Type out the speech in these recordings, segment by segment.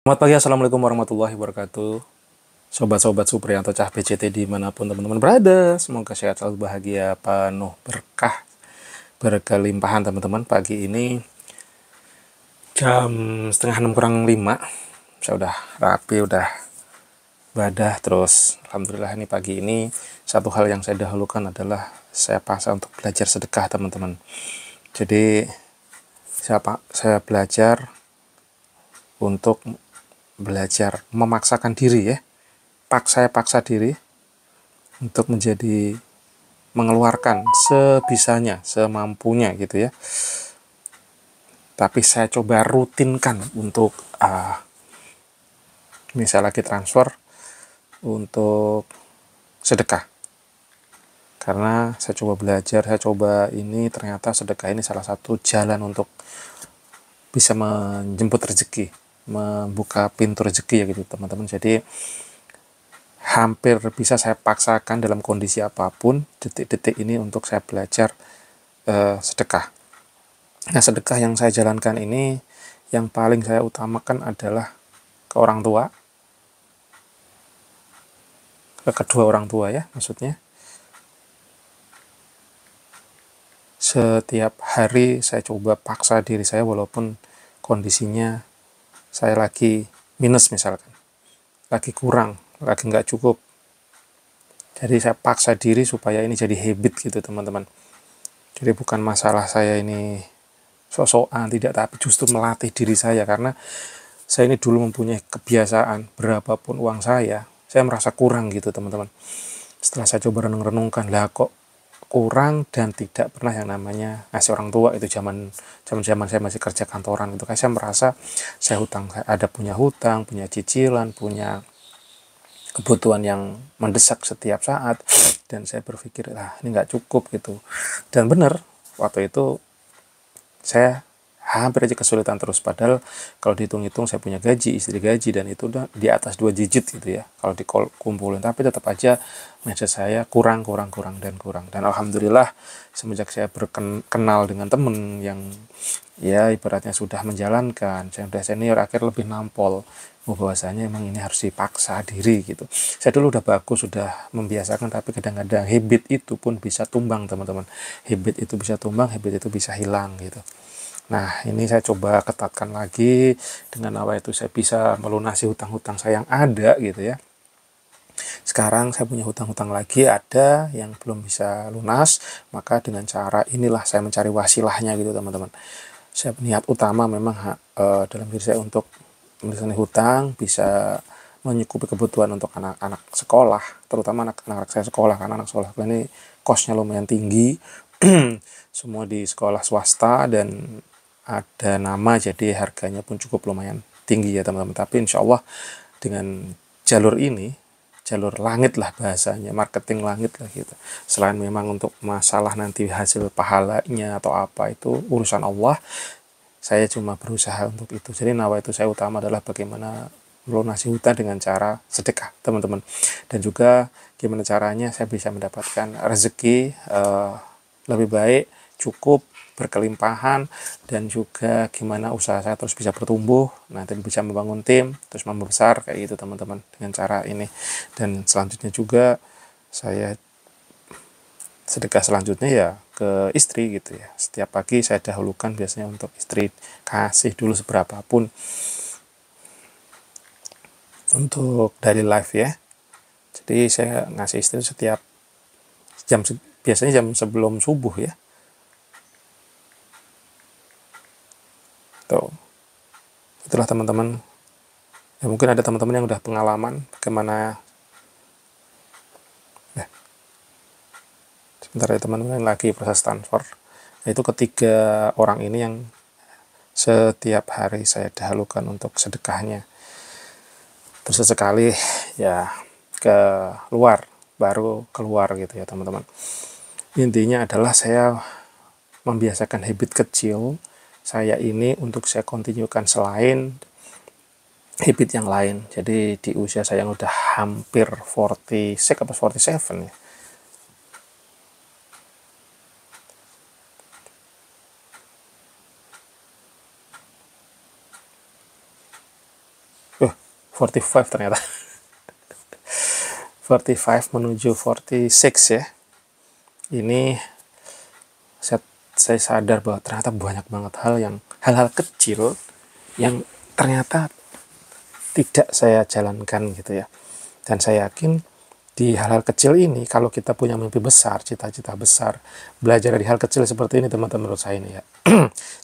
Selamat pagi, Assalamualaikum warahmatullahi wabarakatuh. Sobat-sobat Supriyanto Cah PCT dimanapun teman-teman berada, semoga sehat selalu, bahagia, penuh berkah, berkelimpahan teman-teman. Pagi ini jam setengah 6 kurang 5, saya udah rapi, udah badah. Terus alhamdulillah ini pagi ini satu hal yang saya dahulukan adalah saya paksa untuk belajar sedekah teman-teman. Jadi saya belajar untuk belajar memaksakan diri ya. Saya paksa diri untuk menjadi mengeluarkan sebisanya, semampunya gitu ya. Tapi saya coba rutinkan untuk misal lagi transfer untuk sedekah. Karena saya coba belajar, saya coba ini ternyata sedekah ini salah satu jalan untuk bisa menjemput rezeki, membuka pintu rezeki ya gitu teman-teman. Jadi hampir bisa saya paksakan dalam kondisi apapun detik-detik ini untuk saya belajar sedekah. Nah, sedekah yang saya jalankan ini yang paling saya utamakan adalah ke orang tua, ke kedua orang tua ya maksudnya. Setiap hari saya coba paksa diri saya walaupun kondisinya saya lagi minus misalkan, lagi kurang, lagi nggak cukup. Jadi saya paksa diri supaya ini jadi habit gitu teman-teman. Jadi bukan masalah saya ini sok-sokan, tidak, tapi justru melatih diri saya. Karena saya ini dulu mempunyai kebiasaan berapapun uang saya merasa kurang gitu teman-teman. Setelah saya coba renung-renungkan, lah kok kurang dan tidak pernah yang namanya ngasih orang tua. Itu zaman saya masih kerja kantoran itu, kayak saya merasa saya ada punya hutang, punya cicilan, punya kebutuhan yang mendesak setiap saat, dan saya berpikir ini nggak cukup gitu. Dan benar, waktu itu saya hampir aja kesulitan terus, padahal kalau dihitung-hitung saya punya gaji, istri gaji, dan itu udah di atas 2 digit gitu ya kalau dikumpulin, tapi tetap aja mindset saya kurang. Dan alhamdulillah semenjak saya berkenal dengan temen yang ya ibaratnya sudah menjalankan, saya sudah senior, akhirnya lebih nampol bahwasanya emang ini harus dipaksa diri gitu. Saya dulu udah bagus, sudah membiasakan, tapi kadang-kadang habit itu pun bisa tumbang teman-teman. Habit itu bisa tumbang, habit itu bisa hilang gitu. Nah, ini saya coba ketatkan lagi dengan apa itu saya bisa melunasi hutang-hutang saya yang ada gitu ya. Sekarang saya punya hutang-hutang lagi ada yang belum bisa lunas, maka dengan cara inilah saya mencari wasilahnya gitu teman-teman. Saya niat utama memang dalam diri saya untuk melunasi hutang, bisa menyukupi kebutuhan untuk anak-anak sekolah, terutama anak-anak saya sekolah, karena anak sekolah ini kosnya lumayan tinggi. Semua di sekolah swasta dan ada nama, jadi harganya pun cukup lumayan tinggi ya teman-teman. Tapi insya Allah dengan jalur ini, jalur langit lah bahasanya, marketing langit lah gitu. Selain memang untuk masalah nanti hasil pahalanya atau apa itu urusan Allah, saya cuma berusaha untuk itu. Jadi nawa itu saya utama adalah bagaimana melunasi hutang dengan cara sedekah teman-teman. Dan juga gimana caranya saya bisa mendapatkan rezeki lebih baik, cukup, berkelimpahan, dan juga gimana usaha saya terus bisa bertumbuh, nanti bisa membangun tim, terus membesar kayak gitu teman-teman dengan cara ini. Dan selanjutnya juga saya sedekah selanjutnya ya ke istri gitu ya. Setiap pagi saya dahulukan biasanya untuk istri, kasih dulu seberapapun untuk dari live ya. Jadi saya ngasih istri setiap jam, biasanya jam sebelum subuh ya. Tuh. Itulah teman-teman. Ya mungkin ada teman-teman yang udah pengalaman bagaimana. Sebentar ya teman-teman, lagi proses transfer. Itu ketiga orang ini yang setiap hari saya dahulukan untuk sedekahnya. Terus sekali ya ke luar, baru keluar gitu ya teman-teman. Intinya adalah saya membiasakan habit kecil saya ini untuk saya kontinukan selain habit yang lain. Jadi di usia saya yang udah hampir 46 atau 47 ya, 45 ternyata. 45 menuju 46 ya. Ini saya sadar bahwa ternyata banyak banget hal-hal kecil yang ternyata tidak saya jalankan gitu ya. Dan saya yakin di hal-hal kecil ini, kalau kita punya mimpi besar, cita-cita besar, belajar dari hal kecil seperti ini teman-teman, menurut saya ini ya.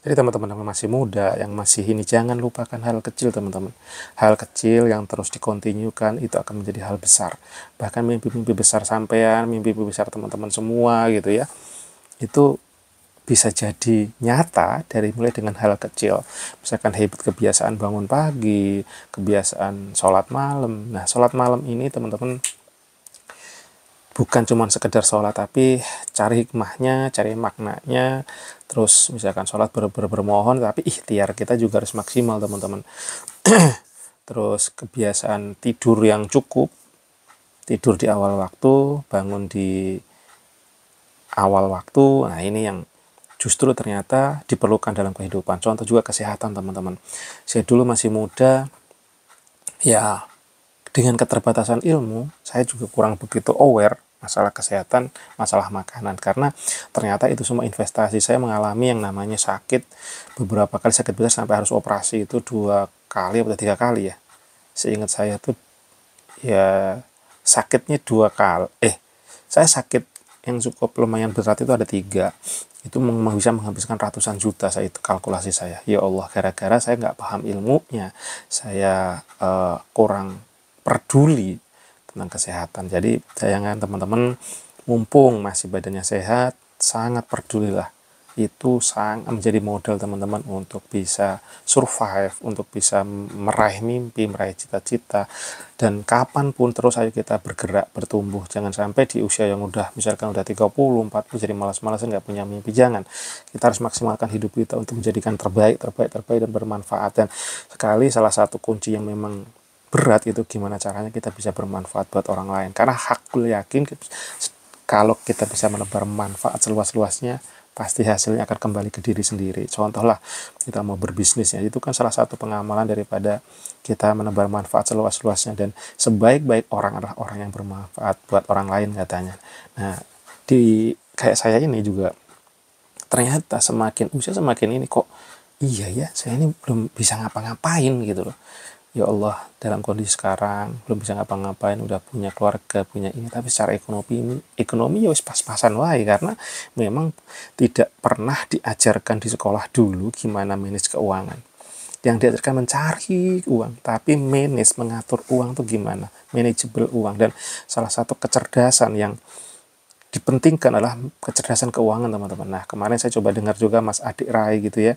Jadi teman-teman yang masih muda, yang masih ini, jangan lupakan hal kecil teman-teman. Hal kecil yang terus dikontinyukan itu akan menjadi hal besar. Bahkan mimpi-mimpi besar sampean, mimpi-mimpi besar teman-teman semua gitu ya, itu bisa jadi nyata dari mulai dengan hal kecil. Misalkan habit kebiasaan bangun pagi, kebiasaan sholat malam. Nah, sholat malam ini teman-teman bukan cuma sekedar sholat, tapi cari hikmahnya, cari maknanya. Terus misalkan sholat bermohon, tapi ikhtiar kita juga harus maksimal teman-teman. Terus kebiasaan tidur yang cukup, tidur di awal waktu, bangun di awal waktu. Nah, ini yang justru ternyata diperlukan dalam kehidupan. Contoh juga kesehatan teman-teman. Saya dulu masih muda, ya dengan keterbatasan ilmu, saya juga kurang begitu aware masalah kesehatan, masalah makanan. Karena ternyata itu semua investasi. Saya mengalami yang namanya sakit, beberapa kali sakit besar sampai harus operasi itu 2 kali atau 3 kali ya. Seingat saya tuh ya sakitnya 2 kali. Saya sakit yang cukup lumayan berat itu ada 3. Itu bisa menghabiskan ratusan juta, saya itu kalkulasi saya. Ya Allah, gara-gara saya nggak paham ilmunya, saya kurang peduli tentang kesehatan. Jadi sayangkan teman-teman, mumpung masih badannya sehat, sangat pedulilah. Itu sangat menjadi modal teman-teman untuk bisa survive, untuk bisa meraih mimpi, meraih cita-cita. Dan kapanpun terus ayo kita bergerak, bertumbuh. Jangan sampai di usia yang misalkan udah 30, 40 jadi malas-malasan, nggak punya mimpi. Jangan. Kita harus maksimalkan hidup kita untuk menjadikan terbaik dan bermanfaat. Dan sekali salah satu kunci yang memang berat itu gimana caranya kita bisa bermanfaat buat orang lain. Karena aku yakin kalau kita bisa menebar manfaat seluas-luasnya, pasti hasilnya akan kembali ke diri sendiri. Contohlah kita mau berbisnis ya, itu kan salah satu pengamalan daripada kita menebar manfaat seluas-luasnya. Dan sebaik-baik orang adalah orang yang bermanfaat buat orang lain katanya. Nah, kayak saya ini juga ternyata semakin usia semakin ini kok iya ya, saya ini belum bisa ngapa-ngapain gitu loh. Ya Allah, dalam kondisi sekarang belum bisa ngapa-ngapain, udah punya keluarga, punya ini, tapi secara ekonomi ya wis pas-pasan wae, karena memang tidak pernah diajarkan di sekolah dulu gimana manage keuangan. Yang diajarkan mencari uang, tapi mengatur uang tuh gimana, manajeable uang. Dan salah satu kecerdasan yang dipentingkan adalah kecerdasan keuangan teman-teman. Nah, kemarin saya coba dengar juga Mas Adik Rai gitu ya,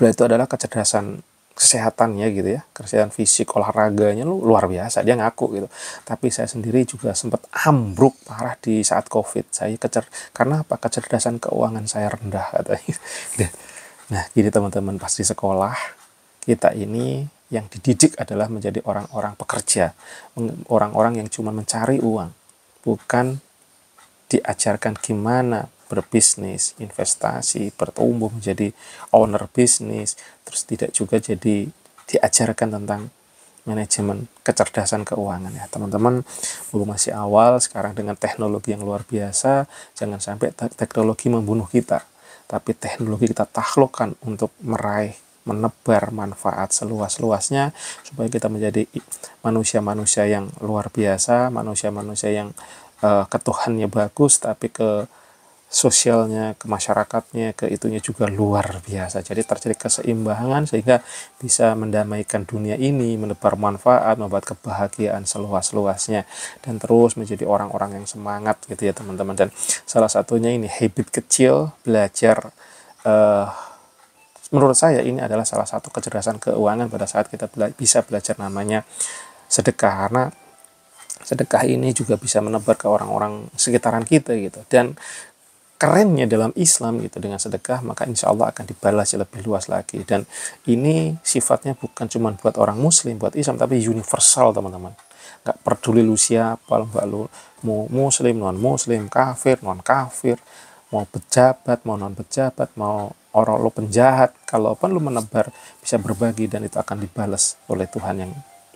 beliau itu adalah kecerdasan kesehatannya gitu ya, kesehatan fisik, olahraganya luar biasa, dia ngaku gitu. Tapi saya sendiri juga sempat ambruk parah di saat COVID. Karena apa? Kecerdasan keuangan saya rendah katanya. Nah, jadi teman-teman, pas di sekolah kita ini yang dididik adalah menjadi orang-orang pekerja, orang-orang yang cuma mencari uang, bukan diajarkan gimana berbisnis, investasi, bertumbuh menjadi owner bisnis. Terus tidak juga jadi diajarkan tentang manajemen kecerdasan keuangan ya teman-teman. Belum masih awal, sekarang dengan teknologi yang luar biasa, jangan sampai teknologi membunuh kita, tapi teknologi kita taklukkan untuk menebar manfaat seluas-luasnya, supaya kita menjadi manusia-manusia yang luar biasa, manusia-manusia yang ketuhannya bagus, tapi ke sosialnya, ke masyarakatnya, ke itunya juga luar biasa. Jadi terjadi keseimbangan sehingga bisa mendamaikan dunia ini, menebar manfaat, membuat kebahagiaan seluas-luasnya, dan terus menjadi orang-orang yang semangat gitu ya teman-teman. Dan salah satunya ini habit kecil, belajar. Menurut saya ini adalah salah satu kecerdasan keuangan pada saat kita bisa belajar namanya sedekah, karena sedekah ini juga bisa menebar ke orang-orang sekitaran kita gitu. Dan kerennya dalam Islam gitu, dengan sedekah maka insya Allah akan dibalas lebih luas lagi. Dan ini sifatnya bukan cuma buat orang muslim, buat Islam, tapi universal teman-teman. Gak peduli lu siapa, lu mau muslim, non muslim, kafir, non kafir, mau pejabat, mau non pejabat, mau orang lu penjahat, kalaupun lu menebar, bisa berbagi, dan itu akan dibalas oleh Tuhan yang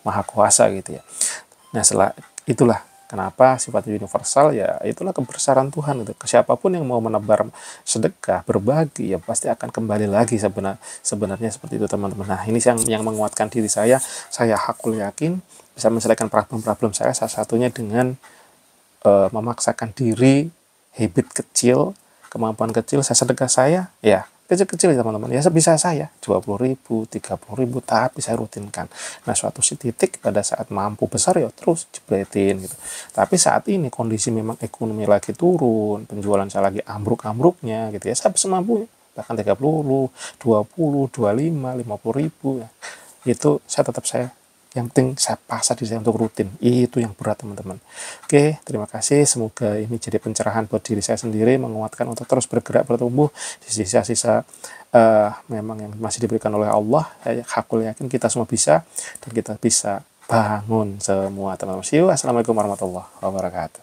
maha kuasa gitu ya. Nah itulah kenapa sifatnya universal, ya itulah kebesaran Tuhan itu. Siapapun yang mau menebar sedekah, berbagi, ya pasti akan kembali lagi sebenarnya seperti itu teman-teman. Nah ini yang menguatkan diri saya hakul yakin bisa menyelesaikan problem-problem saya, salah satunya dengan memaksakan diri, habit kecil, kemampuan kecil, saya sedekah saya, ya kecil-kecil ya teman-teman, ya sebisa saya 20.000, 30.000, tapi saya rutinkan. Nah suatu titik pada saat mampu besar ya terus jebretin gitu. Tapi saat ini kondisi memang ekonomi lagi turun, penjualan saya lagi ambruk-ambruknya gitu ya, saya semampunya bahkan 30, 20, 25, 50.000 ya. Itu saya yang penting saya paksa diri saya untuk rutin. Itu yang berat teman-teman. Oke, terima kasih. Semoga ini jadi pencerahan buat diri saya sendiri, menguatkan untuk terus bergerak, bertumbuh di sisa-sisa memang yang masih diberikan oleh Allah. Aku yakin kita semua bisa, dan kita bisa bangun semua teman-teman. See you. Assalamualaikum warahmatullahi wabarakatuh.